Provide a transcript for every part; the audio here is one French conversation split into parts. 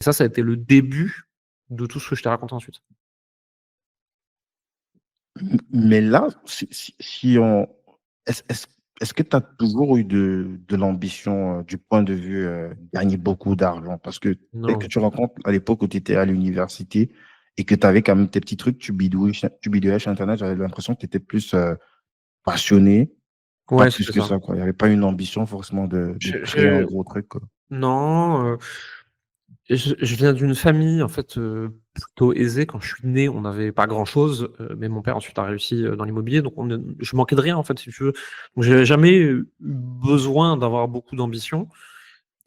Et ça a été le début de tout ce que je t'ai raconté ensuite. Mais là, si on. Est-ce est-ce- est-ce que tu as toujours eu de l'ambition du point de vue gagner beaucoup d'argent? Parce que dès que Non. tu rencontres à l'époque où tu étais à l'université et que tu avais quand même tes petits trucs, tu bidouillais sur Internet, j'avais l'impression que tu étais plus passionné, pas Ouais, plus c'était que ça. ça, quoi. Il n'y avait pas une ambition forcément de J'ai créer un j'ai gros truc, quoi. non, je viens d'une famille, en fait, plutôt aisée. Quand je suis né, on n'avait pas grand-chose, mais mon père ensuite a réussi, dans l'immobilier, donc je manquais de rien, en fait, si tu veux. Donc j'ai jamais eu besoin d'avoir beaucoup d'ambition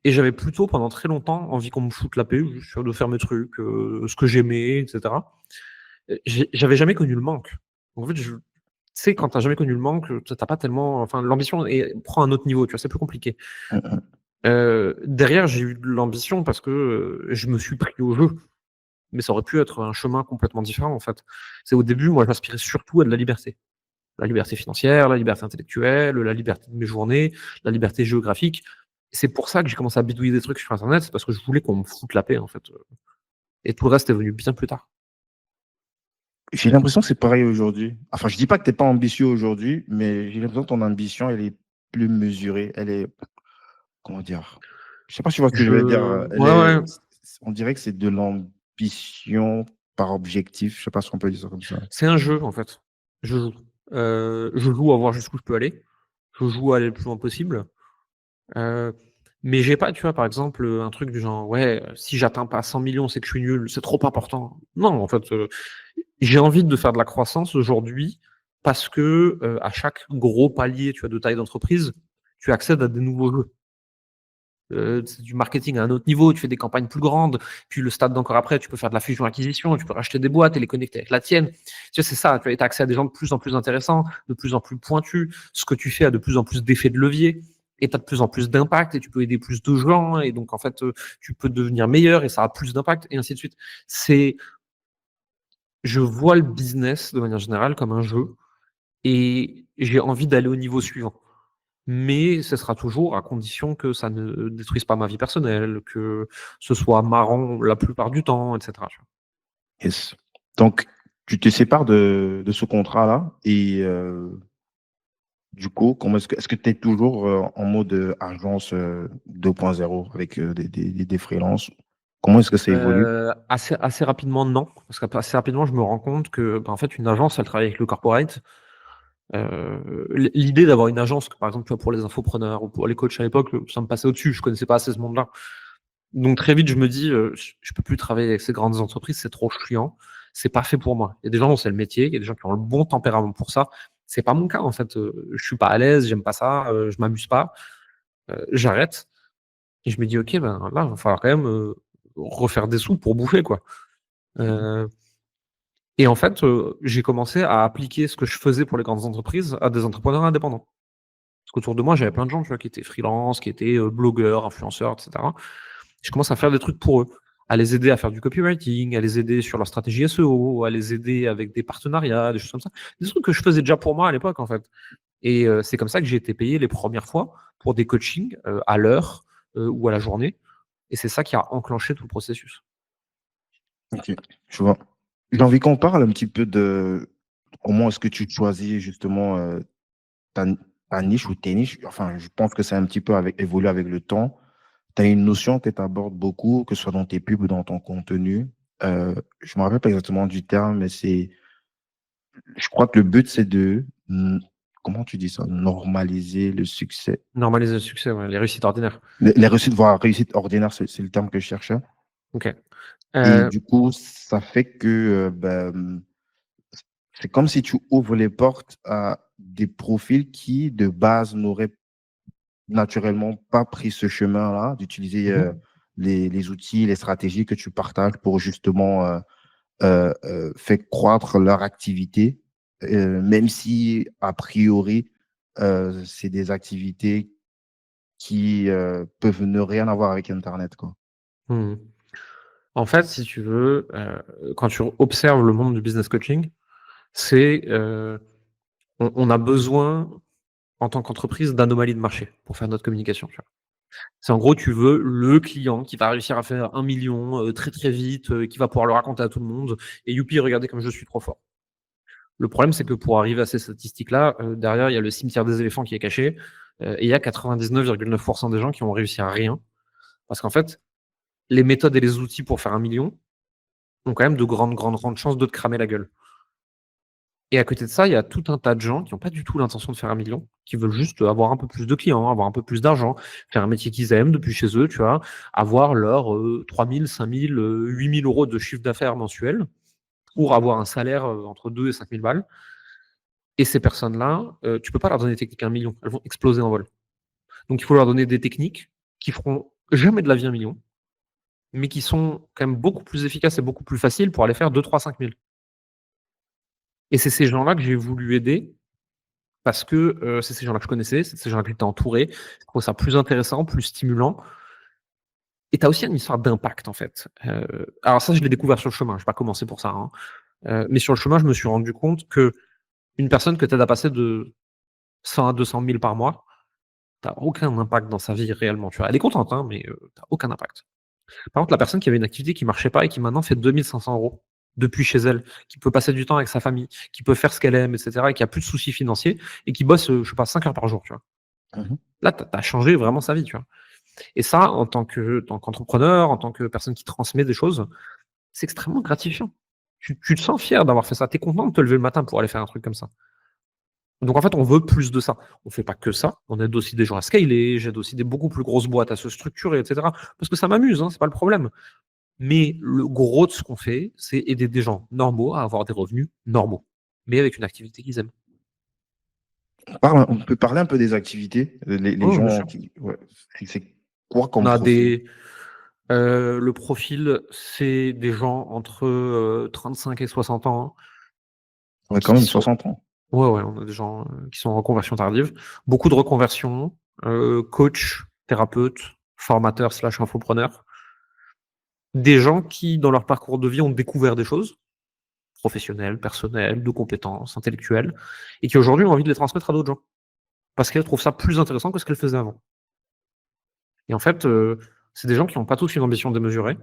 et j'avais plutôt, pendant très longtemps, envie qu'on me foute la paix, juste de faire mes trucs, ce que j'aimais et cetera. J'avais jamais connu le manque. En fait, tu sais, quand tu as jamais connu le manque, tu as pas tellement enfin, l'ambition prend un autre niveau, tu vois? C'est plus compliqué. Hum, hum. Derrière, j'ai eu de l'ambition parce que, je me suis pris au jeu, mais ça aurait pu être un chemin complètement différent, en fait. C'est au début, moi, j'aspirais surtout à de la liberté. La liberté financière, la liberté intellectuelle, la liberté de mes journées, la liberté géographique. C'est pour ça que j'ai commencé à bidouiller des trucs sur internet, c'est parce que je voulais qu'on me foute la paix, en fait, et tout le reste est venu bien plus tard. J'ai l'impression que c'est pareil aujourd'hui. Enfin, je dis pas que tu n'es pas ambitieux aujourd'hui, mais j'ai l'impression que ton ambition, elle est plus mesurée. Elle est, comment dire? Je sais pas si tu vois ce que je veux dire. Elle Ouais, est, ouais, on dirait que c'est de l'ambition par objectif. Je sais pas si on peut dire ça comme ça. c'est un jeu, en fait. Je joue. Je joue à voir jusqu'où je peux aller. Je joue à aller le plus loin possible. Heu, mais j'ai pas, tu vois, par exemple, un truc du genre: «Ouais, si j'atteins pas 100 millions c'est que je suis nul, c'est trop important». Non, en fait, j'ai envie de faire de la croissance aujourd'hui parce que, à chaque gros palier, tu vois, de taille d'entreprise, tu accèdes à des nouveaux jeux. C'est du marketing à un autre niveau, tu fais des campagnes plus grandes, puis le stade d'encore après, tu peux faire de la fusion-acquisition, tu peux racheter des boîtes et les connecter avec la tienne. Tu vois, c'est ça, tu as accès à des gens de plus en plus intéressants, de plus en plus pointus. Ce que tu fais a de plus en plus d'effets de levier et tu as de plus en plus d'impact et tu peux aider plus de gens et donc en fait, tu peux devenir meilleur et ça a plus d'impact et ainsi de suite. C'est Je vois le business de manière générale comme un jeu et j'ai envie d'aller au niveau suivant. Mais ce sera toujours à condition que ça ne détruise pas ma vie personnelle, que ce soit marrant la plupart du temps, et cetera, tu vois? Yes. Donc, tu te sépares de ce contrat-là et du coup, comment est-ce que tu es toujours en mode agence 2.0 avec des freelances? Comment est-ce que ça évolue? Assez rapidement, non, parce qu'assez rapidement, je me rends compte que, en fait, une agence, elle travaille avec le corporate. L'idée d'avoir une agence, par exemple, tu vois, pour les infopreneurs ou pour les coachs à l'époque, ça me passait au-dessus, je connaissais pas assez ce monde-là. Donc très vite, je me dis, je peux plus travailler avec ces grandes entreprises, c'est trop chiant, c'est pas fait pour moi. Il y a des gens dont c'est le métier, il y a des gens qui ont le bon tempérament pour ça. C'est pas mon cas en fait, je suis pas à l'aise, j'aime pas ça, je m'amuse pas, j'arrête et je me dis: «OK, ben, là, il va falloir quand même, refaire des sous pour bouffer, quoi». Mhm. Heu et en fait, j'ai commencé à appliquer ce que je faisais pour les grandes entreprises à des entrepreneurs indépendants. Parce qu'autour de moi, j'avais plein de gens, tu vois, qui étaient freelance, qui étaient, blogueurs, influenceurs et cetera. Je commence à faire des trucs pour eux, à les aider à faire du copywriting, à les aider sur leur stratégie SEO, à les aider avec des partenariats, des choses comme ça. Des trucs que je faisais déjà pour moi à l'époque, en fait et c'est comme ça que j'ai été payé les premières fois pour des coachings, à l'heure, ou à la journée et c'est ça qui a enclenché tout le processus. Ok, je vois. J'ai envie qu'on parle un petit peu de comment est-ce que tu choisis justement ta, ta niche ou tes niches. Enfin, je pense que c'est un petit peu évolué avec le temps. Tu as une notion que tu abordes beaucoup, que ce soit dans tes pubs ou dans ton contenu. Je me rappelle pas exactement du terme, mais je crois que le but, c'est comment tu dis ça, normaliser le succès. Normaliser le succès, ouais, les réussites ordinaires. Les réussites, voire réussite ordinaire, c'est le terme que je cherchais. OK. Et Heu, du coup, ça fait que ben, c'est comme si tu ouvres les portes à des profils qui, de base, n'auraient naturellement pas pris ce chemin-là, d'utiliser mmh les outils, les stratégies que tu partages pour justement faire croître leur activité, même si, a priori, c'est des activités qui peuvent ne rien avoir avec Internet, quoi. Mmh. En fait, si tu veux, quand tu observes le monde du business coaching, c'est, on a besoin en tant qu'entreprise, d'anomalies de marché pour faire notre communication, tu vois? C'est en gros, tu veux le client qui va réussir à faire 1 million très très vite, qui va pouvoir le raconter à tout le monde. Et youpi, regardez comme je suis trop fort. Le problème, c'est que pour arriver à ces statistiques-là, derrière, il y a le cimetière des éléphants qui est caché. Et il y a 99,9% des gens qui ont réussi à rien. Parce qu'en fait, les méthodes et les outils pour faire 1 million ont quand même de grandes chances de te cramer la gueule. Et à côté de ça, il y a tout un tas de gens qui n'ont pas du tout l'intention de faire 1 million, qui veulent juste avoir un peu plus de clients, avoir un peu plus d'argent, faire un métier qu'ils aiment depuis chez eux, tu vois, avoir leur 3 000, 5 000, 8 000 € de chiffre d'affaires mensuel pour avoir un salaire entre 2 et 5 000 balles. Et ces personnes-là, tu peux pas leur donner des techniques à 1 million, elles vont exploser en vol. Donc il faut leur donner des techniques qui feront jamais de la vie 1 million, mais qui sont quand même beaucoup plus efficaces et beaucoup plus faciles pour aller faire 2, 3, 5 000. Et c'est ces gens-là que j'ai voulu aider parce que, c'est ces gens-là que je connaissais, c'est ces gens-là que j'étais entouré. Je trouvais ça plus intéressant, plus stimulant et tu as aussi une histoire d'impact, en fait. Alors ça, je l'ai découvert sur le chemin, j'ai pas commencé pour ça, hein. Mais sur le chemin, je me suis rendu compte qu'une personne que tu aides à passer de 100 à 200 000 par mois, tu as aucun impact dans sa vie réellement, tu vois? Elle est contente, hein, mais tu as aucun impact. Par contre, la personne qui avait une activité qui marchait pas et qui maintenant fait 2 500 € depuis chez elle, qui peut passer du temps avec sa famille, qui peut faire ce qu'elle aime et cetera et qui a plus de soucis financiers et qui bosse, je sais pas 5 heures par jour, tu vois? Mmh. Là, tu as changé vraiment sa vie, tu vois? Et ça, en tant qu'entrepreneur, en tant que personne qui transmet des choses, c'est extrêmement gratifiant. Tu te sens fier d'avoir fait ça. Tu es content de te lever le matin pour aller faire un truc comme ça. Donc en fait, on veut plus de ça. On fait pas que ça, on aide aussi des gens à scaler, j'aide aussi des beaucoup plus grosses boîtes à se structurer et cetera. Parce que ça m'amuse, hein, c'est pas le problème. Mais le gros de ce qu'on fait, c'est aider des gens normaux à avoir des revenus normaux, mais avec une activité qu'ils aiment. On peut parler un peu des activités, les Ouais, bien gens sûr. qui ouais, c'est quoi On comme a profil? le profil, c'est des gens entre, 35 et 60 ans Ouais, quand qui même sont 60 ans. ouais, ouais, on a des gens, qui sont en reconversion tardive. Beaucoup de reconversions, coach, thérapeute, formateur/infopreneur. Des gens qui, dans leur parcours de vie, ont découvert des choses, professionnelles, personnelles, de compétences, intellectuelles, et qui aujourd'hui ont envie de les transmettre à d'autres gens. Parce qu'elles trouvent ça plus intéressant que ce qu'elles faisaient avant. Et en fait, c'est des gens qui n'ont pas tous une ambition démesurée.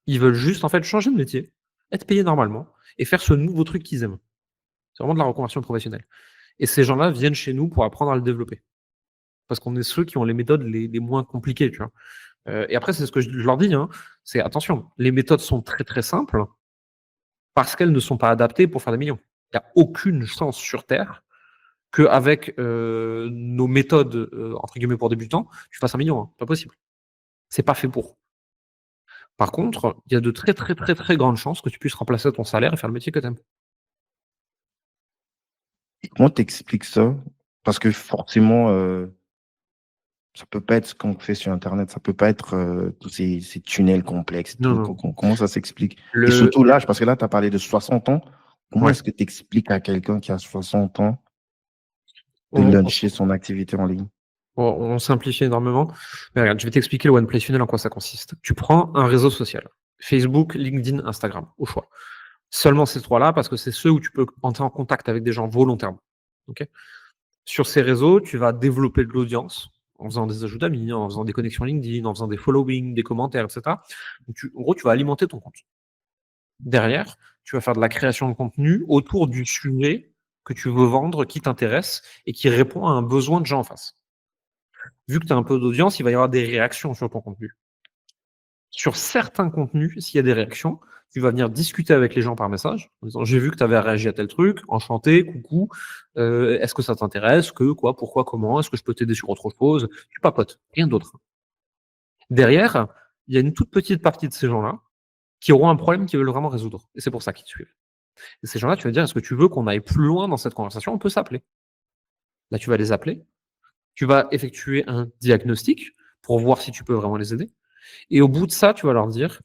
Ils veulent juste, en fait, changer de métier, être payés normalement et faire ce nouveau truc qu'ils aiment. C'est vraiment de la reconversion professionnelle. Et ces gens-là viennent chez nous pour apprendre à le développer. Parce qu'on est ceux qui ont les méthodes les moins compliquées, tu vois? Et après, c'est ce que je leur dis, hein, c'est: «Attention, les méthodes sont très, très simples parce qu'elles ne sont pas adaptées pour faire des millions». Il y a aucune chance sur terre qu'avec, nos méthodes, entre guillemets «pour débutants», tu fasses 1 000 000, hein. Pas possible. C'est pas fait pour. Par contre, il y a de très, très, très, très grandes chances que tu puisses remplacer ton salaire et faire le métier que tu aimes. Et comment tu expliques ça? Parce que forcément, ça peut pas être ce qu'on fait sur internet, ça peut pas être, tous ces tunnels complexes et Non, tout. non. Comment ça s'explique? Et Le surtout l'âge, parce que là, tu as parlé de 60 ans. Comment Ouais, est-ce que tu expliques à quelqu'un qui a 60 ans de on on launcher son activité en ligne? on simplifie énormément. Mais regarde, je vais t'expliquer le one place funnel, en quoi ça consiste. Tu prends un réseau social, Facebook, LinkedIn, Instagram, au choix. Seulement ces 3 là, parce que c'est ceux où tu peux entrer en contact avec des gens volontairement. OK? Sur ces réseaux, tu vas développer de l'audience en faisant des ajouts d'amis, en faisant des connexions LinkedIn, en faisant des following, des commentaires, et cetera. Donc en gros, tu vas alimenter ton compte. Derrière, tu vas faire de la création de contenu autour du sujet que tu veux vendre, qui t'intéresse et qui répond à un besoin de gens en face. Vu que tu as un peu d'audience, il va y avoir des réactions sur ton contenu. Sur certains contenus, s'il y a des réactions, tu vas venir discuter avec les gens par message en disant: «J'ai vu que tu avais réagi à tel truc, enchanté, coucou, est-ce que ça t'intéresse? Que, quoi, pourquoi, comment? Est-ce que je peux t'aider sur autre chose?» Tu papotes, rien d'autre. Derrière, il y a une toute petite partie de ces gens-là qui auront un problème qu'ils veulent vraiment résoudre et c'est pour ça qu'ils te suivent. Et ces gens-là, tu vas dire: «Est-ce que tu veux qu'on aille plus loin dans cette conversation? On peut s'appeler». Là, tu vas les appeler, tu vas effectuer un diagnostic pour voir si tu peux vraiment les aider et au bout de ça, tu vas leur dire: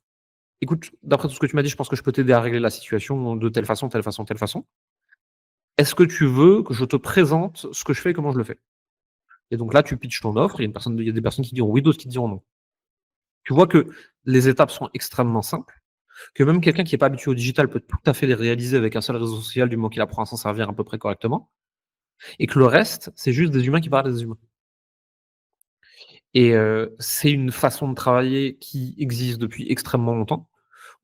«Écoute, d'après tout ce que tu m'as dit, je pense que je peux t'aider à régler la situation de telle façon, telle façon, telle façon. Est-ce que tu veux que je te présente ce que je fais et comment je le fais?» Et donc là, tu pitches ton offre, il y a des personnes qui diront oui, d'autres qui diront non. Tu vois que les étapes sont extrêmement simples, que même quelqu'un qui est pas habitué au digital peut tout à fait les réaliser avec un seul réseau social du moment qu'il apprend à s'en servir à peu près correctement et que le reste, c'est juste des humains qui parlent à des humains. et c'est une façon de travailler qui existe depuis extrêmement longtemps.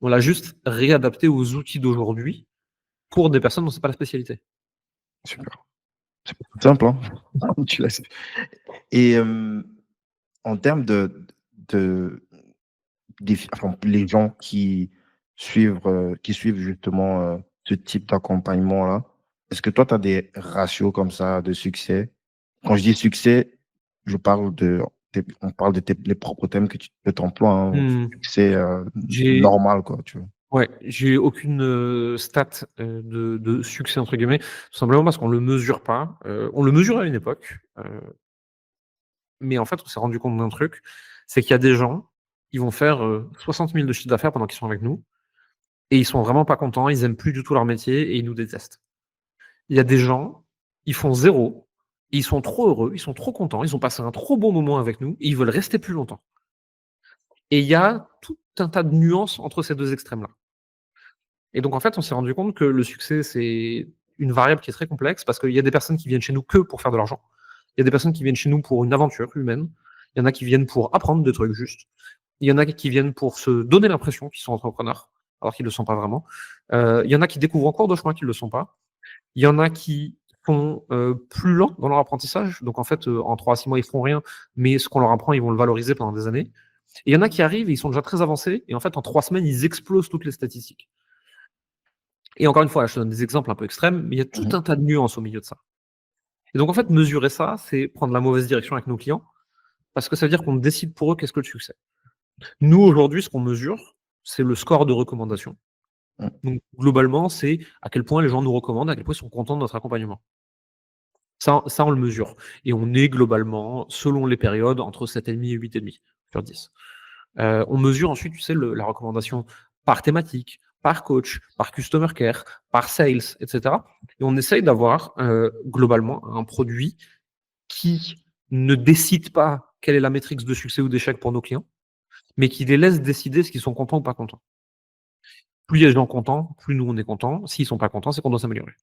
On l'a juste réadapté aux outils d'aujourd'hui pour des personnes dont c'est pas la spécialité. Super. C'est pas tout simple, hein. Tu l'as et en termes de enfin, les gens qui suivent justement, ce type d'accompagnement-là, est-ce que toi, tu as des ratios comme ça de succès? Quand je dis succès, je parle de on parle de les propres thèmes que tu emploies, hein, Mmh. succès, J'ai normal, quoi, tu vois? Ouais, j'ai aucune, stat, de «succès» entre guillemets, tout simplement parce qu'on le mesure pas. On le mesurait à une époque, mais en fait, on s'est rendu compte d'un truc, c'est qu'il y a des gens, ils vont faire, 60 000 de chiffre d'affaires pendant qu'ils sont avec nous et ils sont vraiment pas contents, ils aiment plus du tout leur métier et ils nous détestent. Il y a des gens, ils font 0, ils sont trop heureux, ils sont trop contents, ils ont passé un trop bon moment avec nous et ils veulent rester plus longtemps et il y a tout un tas de nuances entre ces 2 extrêmes-là. Et donc en fait, on s'est rendu compte que le succès, c'est une variable qui est très complexe parce qu'il y a des personnes qui viennent chez nous que pour faire de l'argent. Il y a des personnes qui viennent chez nous pour une aventure humaine. Il y en a qui viennent pour apprendre des trucs juste. Il y en a qui viennent pour se donner l'impression qu'ils sont entrepreneurs, alors qu'ils ne le sont pas vraiment. Il y en a qui découvrent en cours de chemin qu'ils ne le sont pas. Il y en a qui sont, plus lents dans leur apprentissage. Donc en fait, en 3 à 6 mois, ils font rien, mais ce qu'on leur apprend, ils vont le valoriser pendant des années. Et il y en a qui arrivent et ils sont déjà très avancés et en fait, en 3 semaines, ils explosent toutes les statistiques. Et encore une fois, je te donne des exemples un peu extrêmes, mais il y a tout Mmh. un tas de nuances au milieu de ça. Et donc en fait, mesurer ça, c'est prendre la mauvaise direction avec nos clients, parce que ça veut dire qu'on décide pour eux qu'est-ce que le succès. Nous, aujourd'hui, ce qu'on mesure, c'est le score de recommandation. Mmh. Donc globalement, c'est à quel point les gens nous recommandent, à quel point ils sont contents de notre accompagnement. Ça, on le mesure. Et on est globalement, selon les périodes, entre 7,5 et 8,5 sur 10. On mesure ensuite, tu sais, la recommandation par thématique, par coach, par customer care, par sales, et cetera. Et on essaye d'avoir, globalement un produit qui ne décide pas quelle est la métrique de succès ou d'échec pour nos clients, mais qui les laisse décider s'ils sont contents ou pas contents. Plus il y a de gens contents, plus nous on est contents. S'ils sont pas contents, c'est qu'on doit s'améliorer.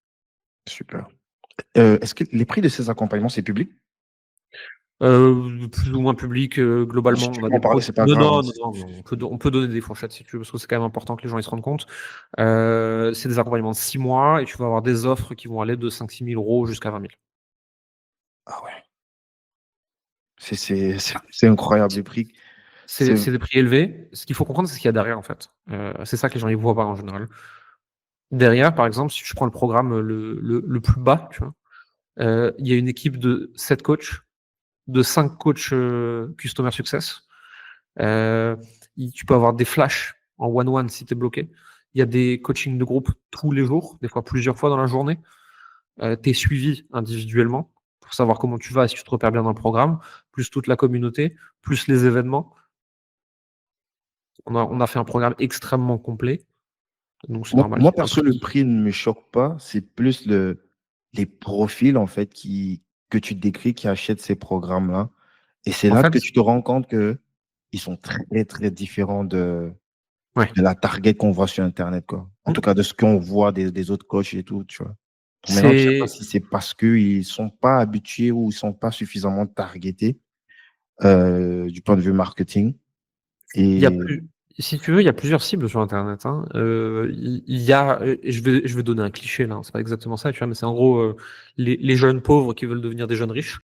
Super. Est-ce que les prix de ces accompagnements, c'est public? Plus ou moins public, Si globalement, tu on a peux en des parler, produits. c'est pas Non, grave, hein. non, non, non, mais on peut donner des fourchettes si tu veux, parce que c'est quand même important que les gens ils se rendent compte. C'est des accompagnements de 6 mois et tu vas avoir des offres qui vont aller de 5 000 à 6 000 € jusqu'à 20 000. Ah ouais, c'est incroyable les prix. C'est C'est des prix élevés. Ce qu'il faut comprendre, c'est ce qu'il y a derrière, en fait. C'est ça que les gens ne voient pas en général. Derrière, par exemple, si je prends le programme, le plus bas, tu vois, il y a une équipe de 7 coachs, de 5 coachs, customer success. Heu, Tu peux avoir des flashs en one one si tu es bloqué. Il y a des coachings de groupe tous les jours, des fois plusieurs fois dans la journée. Tu es suivi individuellement pour savoir comment tu vas et si tu te repères bien dans le programme, plus toute la communauté, plus les événements. On a fait un programme extrêmement complet, donc c'est normal moi qu'il y ait un perso, le prix. prix ne me choque pas, c'est plus les profils en fait que tu décris qui achètent ces programmes-là et c'est En là fait, que tu te rends compte qu'ils sont très, très différents ouais, de la target qu'on voit sur internet, quoi. En tout mmh, cas, de ce qu'on voit des autres coachs et tout, tu vois? Donc maintenant, je sais pas c'est si c'est parce qu'ils sont pas habitués ou ils sont pas suffisamment targetés, du point de vue marketing il y a et plus si tu veux, il y a plusieurs cibles sur internet, hein. Il y a, et je vais donner un cliché là, hein, c'est pas exactement ça, tu vois? Mais c'est en gros, les jeunes pauvres qui veulent devenir des jeunes riches.